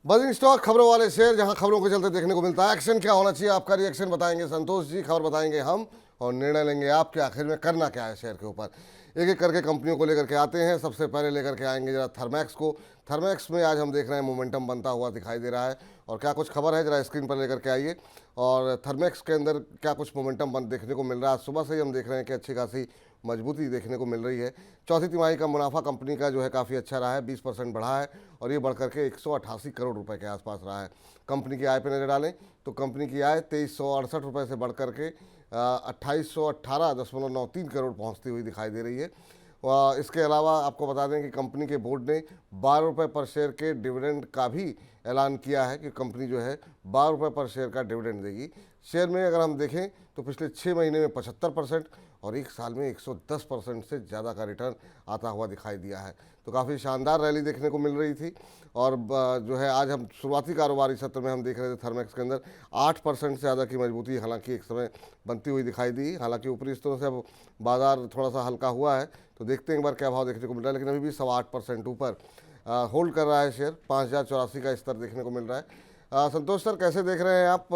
Buzzing stock खबरों वाले share, जहां खबरों के चलते देखने को मिलता है एक्शन। क्या होना चाहिए, आपका रिएक्शन बताएंगे संतोष जी, खबर बताएंगे हम, और निर्णय लेंगे आप कि आखिर में करना क्या है शेयर के ऊपर। एक एक करके कंपनियों को लेकर के आते हैं। सबसे पहले लेकर के आएंगे जरा थर्मैक्स को। थर्मैक्स में आज हम देख रहे हैं मोमेंटम बनता हुआ दिखाई दे रहा है, और क्या कुछ खबर है जरा स्क्रीन पर लेकर के आइए। और थर्मैक्स के अंदर क्या कुछ मोमेंटम बन देखने को मिल रहा है। सुबह से ही हम देख रहे हैं कि अच्छी खासी मजबूती देखने को मिल रही है। चौथी तिमाही का मुनाफा कंपनी का जो है काफ़ी अच्छा रहा है, 20% बढ़ा है, और ये बढ़कर के 188 करोड़ रुपए के आसपास रहा है। कंपनी की आय पर नज़र डालें तो कंपनी की आय 2368 रुपये से बढ़कर के 2818.93 करोड़ पहुंचती हुई दिखाई दे रही है। इसके अलावा आपको बता दें कि कंपनी के बोर्ड ने 12 रुपये पर शेयर के डिविडेंड का भी ऐलान किया है कि कंपनी जो है 12 रुपये पर शेयर का डिविडेंड देगी। शेयर में अगर हम देखें तो पिछले 6 महीने में 75% और एक साल में 110% से ज़्यादा का रिटर्न आता हुआ दिखाई दिया है। तो काफ़ी शानदार रैली देखने को मिल रही थी। और जो है आज हम शुरुआती कारोबारी सत्र में हम देख रहे थे थर्मैक्स के अंदर 8% से ज़्यादा की मजबूती हालांकि एक समय बनती हुई दिखाई दी। हालांकि ऊपरी स्तरों से अब बाजार थोड़ा सा हल्का हुआ है, तो देखते हैं एक बार क्या भाव देखने को मिल रहा है। लेकिन अभी भी 8.25% ऊपर होल्ड कर रहा है शेयर, 5084 का स्तर देखने को मिल रहा है। संतोष सर, कैसे देख रहे हैं आप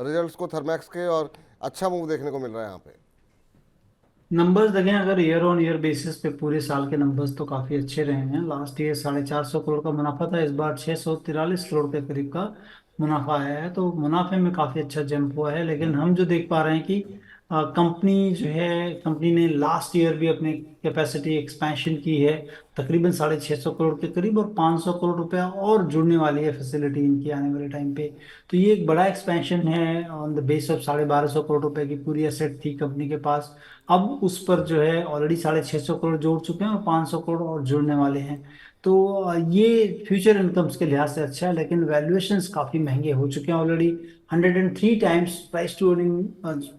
रिजल्ट्स को थर्मैक्स के, और अच्छा मूव देखने को मिल रहा है यहाँ पे? नंबर्स देखें अगर ईयर ऑन ईयर बेसिस पे पूरे साल के नंबर्स तो काफी अच्छे रहे हैं। लास्ट ईयर 450 करोड़ का मुनाफा था, इस बार 643 करोड़ के करीब का मुनाफा आया है, तो मुनाफे में काफी अच्छा जंप हुआ है। लेकिन हम जो देख पा रहे हैं कि कंपनी जो है, कंपनी ने लास्ट ईयर भी अपनी कैपेसिटी एक्सपेंशन की है तकरीबन 650 करोड़ के करीब, और 500 करोड़ रुपया और जुड़ने वाली है फैसिलिटी इनकी आने वाले टाइम पे। तो ये एक बड़ा एक्सपेंशन है on the base of 1250 crore रुपए की पूरी एसेट थी कंपनी के पास। अब उस पर जो है ऑलरेडी 650 करोड़ जोड़ चुके हैं और 500 करोड़ और जुड़ने वाले हैं। तो ये फ्यूचर इनकम्स के लिहाज से अच्छा है, लेकिन वैल्यूएशंस काफी महंगे हो चुके हैं already. 103 times price to earning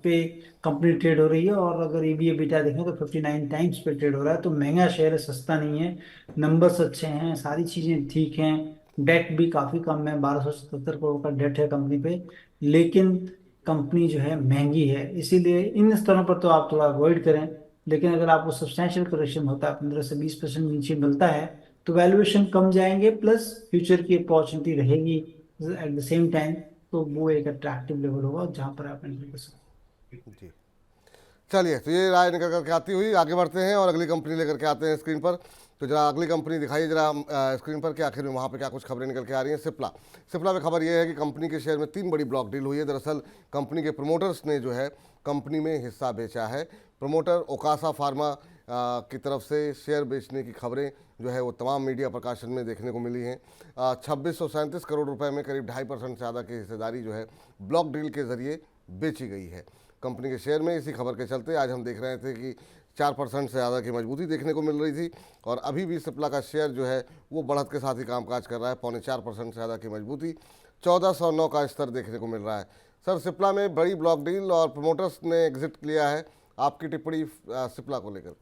पे कंपनी ट्रेड हो रही है, और अगर ईबी एबिटा देखें तो 59 टाइम्स पे ट्रेड हो रहा है। तो महंगा शेयर है, सस्ता नहीं है। नंबर्स अच्छे हैं, सारी चीजें ठीक हैं। डेट भी काफी कम है, 1277 करोड़ का डेट है कंपनी पे। लेकिन कंपनी जो है महंगी है, इसीलिए इन स्तरों पर तो आप थोड़ा अवॉइड करें। लेकिन अगर आपको सब्सटैंशियल करेक्शन होता है, 15 से 20% नीचे मिलता है, तो वैल्यूएशन कम जाएंगे, प्लस फ्यूचर की अपॉर्चुनिटी रहेगी एट द सेम टाइम। तो वो एक अट्रैक्टिव लेवल होगा जहां पर आप एंटर कर सकते जी, चलिए, तो ये राय निकल करके आती हुई आगे बढ़ते हैं और अगली कंपनी लेकर के आते हैं स्क्रीन पर। तो जरा अगली कंपनी दिखाइए जरा स्क्रीन पर कि आखिर में वहाँ पे क्या कुछ खबरें निकल के आ रही हैं। सिप्ला। सिप्ला में खबर ये है कि कंपनी के शेयर में 3 बड़ी ब्लॉक डील हुई है। दरअसल कंपनी के प्रमोटर्स ने जो है कंपनी में हिस्सा बेचा है। प्रमोटर ओकासा फार्मा की तरफ से शेयर बेचने की खबरें जो है वो तमाम मीडिया प्रकाशन में देखने को मिली हैं। 2637 करोड़ रुपए में करीब 2.5% से ज़्यादा की हिस्सेदारी जो है ब्लॉक डील के जरिए बेची गई है कंपनी के शेयर में। इसी खबर के चलते आज हम देख रहे थे कि 4% से ज़्यादा की मजबूती देखने को मिल रही थी, और अभी भी सिप्ला का शेयर जो है वो बढ़त के साथ ही कामकाज कर रहा है। 4.25% से ज़्यादा की मजबूती, 1409 का स्तर देखने को मिल रहा है। सर, सिप्ला में बड़ी ब्लॉक डील और प्रमोटर्स ने एग्जिट लिया है, आपकी टिप्पणी सिप्ला को लेकर?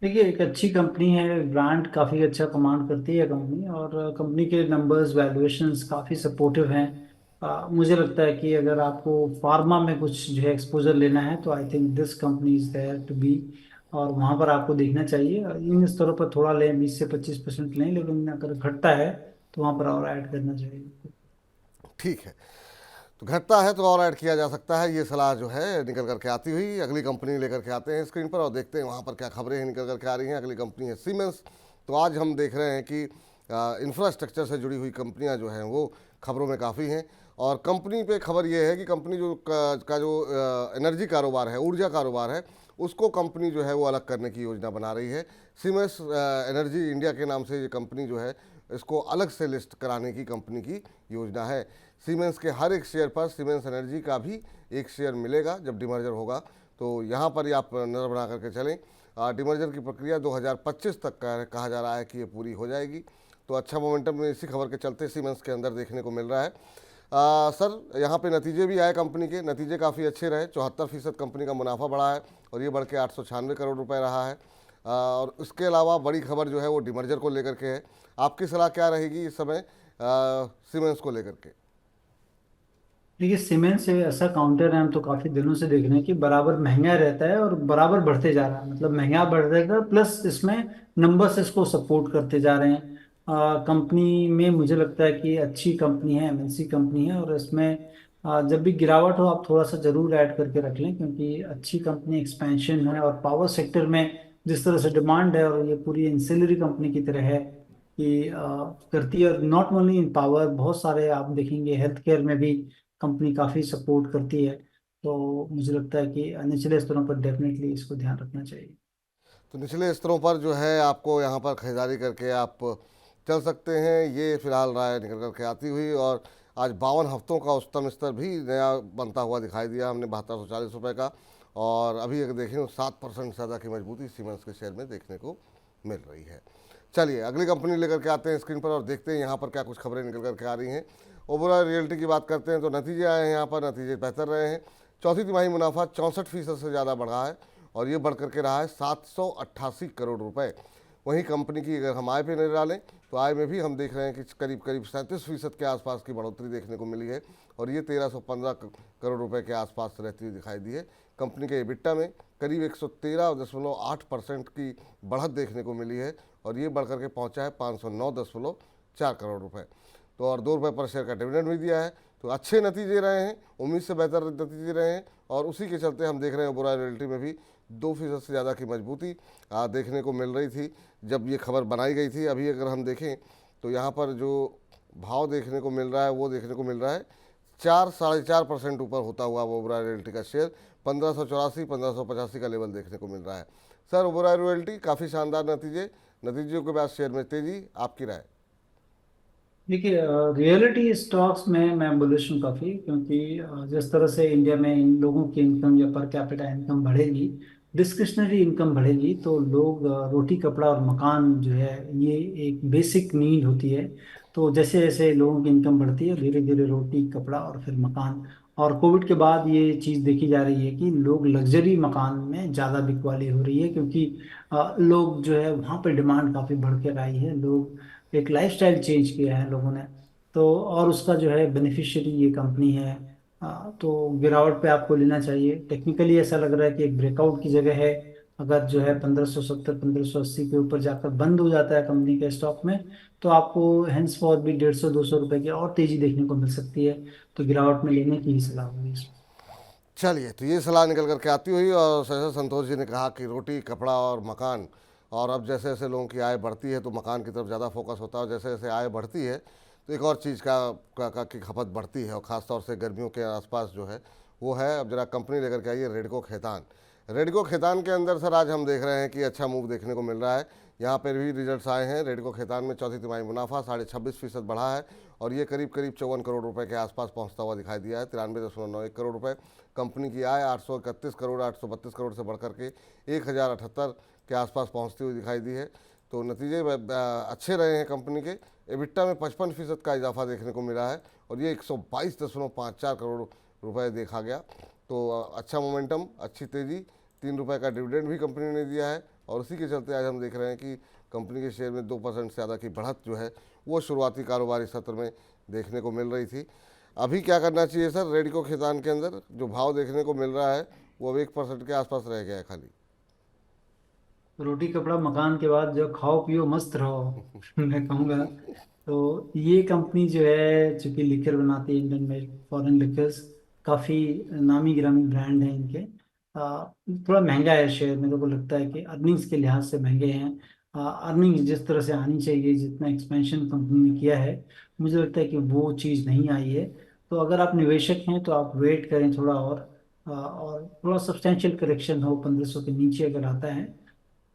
देखिए, एक अच्छी कंपनी है, ब्रांड काफ़ी अच्छा कमांड करती है कंपनी, और कंपनी के नंबर्स वैल्यूएशंस काफ़ी सपोर्टिव हैं। मुझे लगता है कि अगर आपको फार्मा में कुछ जो है एक्सपोजर लेना है, तो I think this company is there to be, और वहाँ पर आपको देखना चाहिए। इन स्तरों पर थोड़ा लें, 20 से 25% लें, लेकिन अगर घटता है तो वहाँ पर और ऐड करना चाहिए। ठीक है, तो घटता है तो और ऐड किया जा सकता है, ये सलाह जो है निकल करके आती हुई अगली कंपनी लेकर के आते हैं स्क्रीन पर और देखते हैं वहाँ पर क्या खबरें निकल करके आ रही हैं। अगली कंपनी है सीमेंस। तो आज हम देख रहे हैं कि इंफ्रास्ट्रक्चर से जुड़ी हुई कंपनियां जो हैं वो खबरों में काफ़ी हैं। और कंपनी पे खबर ये है कि कंपनी जो का जो एनर्जी कारोबार है, ऊर्जा कारोबार है, उसको कंपनी जो है वो अलग करने की योजना बना रही है। सीमेंस एनर्जी इंडिया के नाम से ये कंपनी जो है इसको अलग से लिस्ट कराने की कंपनी की योजना है। सीमेंस के हर एक शेयर पर सीमेंस एनर्जी का भी एक शेयर मिलेगा जब डिमर्जर होगा। तो यहाँ पर ही आप नज़र बना करके चलें। डिमर्जर की प्रक्रिया 2025 तक कहा जा रहा है कि ये पूरी हो जाएगी। तो अच्छा मोमेंटम इसी खबर के चलते सीमेंस के अंदर देखने को मिल रहा है। सर, यहाँ पे नतीजे भी आए कंपनी के, नतीजे काफ़ी अच्छे रहे। 74% कंपनी का मुनाफा बढ़ा है, और ये बढ़ के 896 करोड़ रुपए रहा है। और उसके अलावा बड़ी खबर जो है वो डिमर्जर को लेकर के है। आपकी सलाह क्या रहेगी इस समय सीमेंस को लेकर के? देखिए, सीमेंट से ऐसा काउंटर है, हम तो काफी दिनों से देख रहे हैं कि बराबर महंगा रहता है और बराबर बढ़ते जा रहा है, मतलब महंगा बढ़ रहेगा, प्लस इसमें नंबर्स इसको सपोर्ट करते जा रहे हैं। कंपनी में मुझे लगता है कि अच्छी कंपनी है, एमएनसी कंपनी है, और इसमें जब भी गिरावट हो आप थोड़ा सा जरूर ऐड करके रख लें, क्योंकि अच्छी कंपनी, एक्सपेंशन है, और पावर सेक्टर में जिस तरह से डिमांड है, और ये पूरी इंसिलरी कंपनी की तरह है कि करती है। और नॉट ओनली इन पावर, बहुत सारे आप देखेंगे हेल्थ केयर में भी कंपनी काफ़ी सपोर्ट करती है। तो मुझे लगता है कि निचले स्तरों पर डेफिनेटली इसको ध्यान रखना चाहिए। तो निचले स्तरों पर जो है आपको यहाँ पर खरीदारी करके आप चल सकते हैं, ये फिलहाल राय निकल कर के आती हुई। और आज 52 हफ्तों का उच्चतम स्तर भी नया बनता हुआ दिखाई दिया हमने, 7240 रुपये का। और अभी अगर देखें तो 7% ज़्यादा की मजबूती सीमेंस के शेयर में देखने को मिल रही है। चलिए अगली कंपनी लेकर के आते हैं स्क्रीन पर और देखते हैं यहाँ पर क्या कुछ खबरें निकल कर के आ रही हैं। ओबेरॉय रियल्टी की बात करते हैं तो नतीजे आए हैं, यहाँ पर नतीजे बेहतर रहे हैं। चौथी तिमाही मुनाफा 64% से ज़्यादा बढ़ा है और ये बढ़ करके रहा है 788 करोड़ रुपए। वहीं कंपनी की अगर हम आय पे नजर डालें तो आय में भी हम देख रहे हैं कि करीब करीब 37% के आसपास की बढ़ोतरी देखने को मिली है और ये 1315 करोड़ रुपए के आसपास रहती हुई दिखाई दी है। कंपनी के एबिटा में करीब 113.8% की बढ़त देखने को मिली है और ये बढ़ करके पहुंचा है 509.4 करोड़ रुपए। तो और 2 रुपये पर शेयर का डिविडेंड भी दिया है। तो अच्छे नतीजे रहे हैं, उम्मीद से बेहतर नतीजे रहे हैं और उसी के चलते हम देख रहे हैं ओबेरॉय रियल्टी में भी 2% से ज़्यादा की मजबूती देखने को मिल रही थी जब ये खबर बनाई गई थी। अभी अगर हम देखें तो यहाँ पर जो भाव देखने को मिल रहा है वो देखने को मिल रहा है 4-4.5% ऊपर होता हुआ वो ओबेरॉय रियल्टी का शेयर 1584-1585 का लेवल देखने को मिल रहा है। सर, ओबेरॉय रियल्टी काफ़ी शानदार नतीजों के बाद शेयर में तेजी, आपकी राय? देखिए, रियलिटी स्टॉक्स में मैं बुलिश हूँ काफ़ी, क्योंकि जिस तरह से इंडिया में इन लोगों की इनकम या पर कैपिटा इनकम बढ़ेगी, डिस्क्रिशनरी इनकम बढ़ेगी, तो लोग रोटी कपड़ा और मकान जो है ये एक बेसिक नीड होती है। तो जैसे जैसे लोगों की इनकम बढ़ती है धीरे धीरे रोटी कपड़ा और फिर मकान। और कोविड के बाद ये चीज़ देखी जा रही है कि लोग लग्जरी मकान में ज़्यादा बिकवाली हो रही है, क्योंकि लोग जो है वहाँ पर डिमांड काफ़ी बढ़ कर आई है। लोग एक लाइफस्टाइल चेंज किया है लोगों ने। तो और उसका जो है बेनिफिशियरी ये कंपनी है। तो गिरावट पे आपको लेना चाहिए। टेक्निकली ऐसा लग रहा है कि एक ब्रेकआउट की जगह है। अगर जो है 1570 1580 के ऊपर जाकर बंद हो जाता है कंपनी के स्टॉक में, तो आपको हेंस फॉर भी 150-200 रुपए की और तेजी देखने को मिल सकती है। तो गिरावट में लेने की ही सलाह होगी इसमें। चलिए, तो ये सलाह निकल करके आती हुई और सहसा संतोष जी ने कहा कि रोटी कपड़ा और मकान, और अब जैसे जैसे लोगों की आय बढ़ती है तो मकान की तरफ ज़्यादा फोकस होता है और जैसे जैसे आय बढ़ती है तो एक और चीज़ की खपत बढ़ती है और ख़ासतौर से गर्मियों के आसपास जो है वो है। अब जरा कंपनी लेकर के आइए रेडको खैतान। रेडको खैतान के अंदर सर आज हम देख रहे हैं कि अच्छा मूव देखने को मिल रहा है। यहाँ पर भी रिजल्ट्स आए हैं। रेडको खैतान में चौथी तिमाही मुनाफा 26.5% बढ़ा है और ये करीब करीब 54 करोड़ रुपए के आसपास पहुंचता हुआ दिखाई दिया है, 93.91 करोड़ रुपए। कंपनी की आय 832 करोड़ से बढ़कर के 1078 के आसपास पहुंचती हुई दिखाई दी है। तो नतीजे अच्छे रहे हैं कंपनी के। एबिटा में 55% का इजाफा देखने को मिला है और ये 122.54 करोड़ रुपए देखा गया। तो अच्छा मोमेंटम, अच्छी तेज़ी। 3 रुपये का डिविडेंड भी कंपनी ने दिया है और उसी के चलते आज हम देख रहे हैं कि कंपनी के शेयर में 2% से ज़्यादा की बढ़त जो है वो शुरुआती कारोबारी सत्र में देखने को मिल रही थी। अभी क्या करना चाहिए सर? रेडको खैतान के अंदर जो भाव देखने को मिल रहा है वो अब 1% के आसपास रह गया है खाली। रोटी कपड़ा मकान के बाद जो खाओ पियो मस्त रहो मैं कहूँगा। तो ये कंपनी जो है चूंकि लिकर बनाती है, इंडियन मेड फॉरेन लिकर्स, काफ़ी नामी गिरामी ब्रांड है इनके। थोड़ा महंगा है शेयर, मेरे को लगता है कि अर्निंग्स के लिहाज से महंगे हैं। अर्निंग्स जिस तरह से आनी चाहिए, जितना एक्सपेंशन कंपनी ने किया है, मुझे लगता है कि वो चीज़ नहीं आई है। तो अगर आप निवेशक हैं तो आप वेट करें थोड़ा और थोड़ा सब्सटेंशियल करेक्शन हो 1500 के नीचे अगर आता है,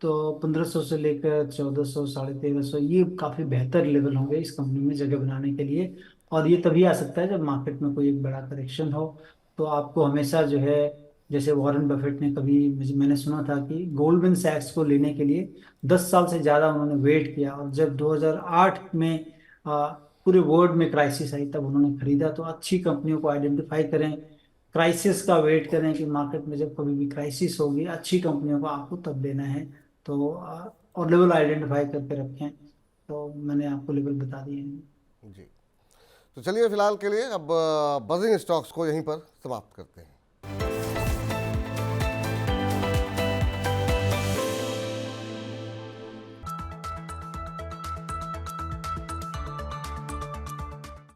तो 1500 से लेकर 1400 1350 ये काफ़ी बेहतर लेवल होंगे इस कंपनी में जगह बनाने के लिए। और ये तभी आ सकता है जब मार्केट में कोई एक बड़ा करेक्शन हो। तो आपको हमेशा जो है, जैसे वॉरेन बफेट ने कभी मैंने सुना था कि गोल्डमैन सैक्स को लेने के लिए 10 साल से ज़्यादा उन्होंने वेट किया, और जब 2008 में पूरे वर्ल्ड में क्राइसिस आई तब उन्होंने खरीदा। तो अच्छी कंपनियों को आइडेंटिफाई करें, क्राइसिस का वेट करें कि मार्केट में जब कभी भी क्राइसिस होगी अच्छी कंपनियों को आपको तब लेना है। तो और लेवल आइडेंटिफाई करके रखें। तो मैंने आपको लेवल बता दिए हैं। जी, तो चलिए फिलहाल के लिए अब बजिंग स्टॉक्स को यहीं पर समाप्त करते हैं।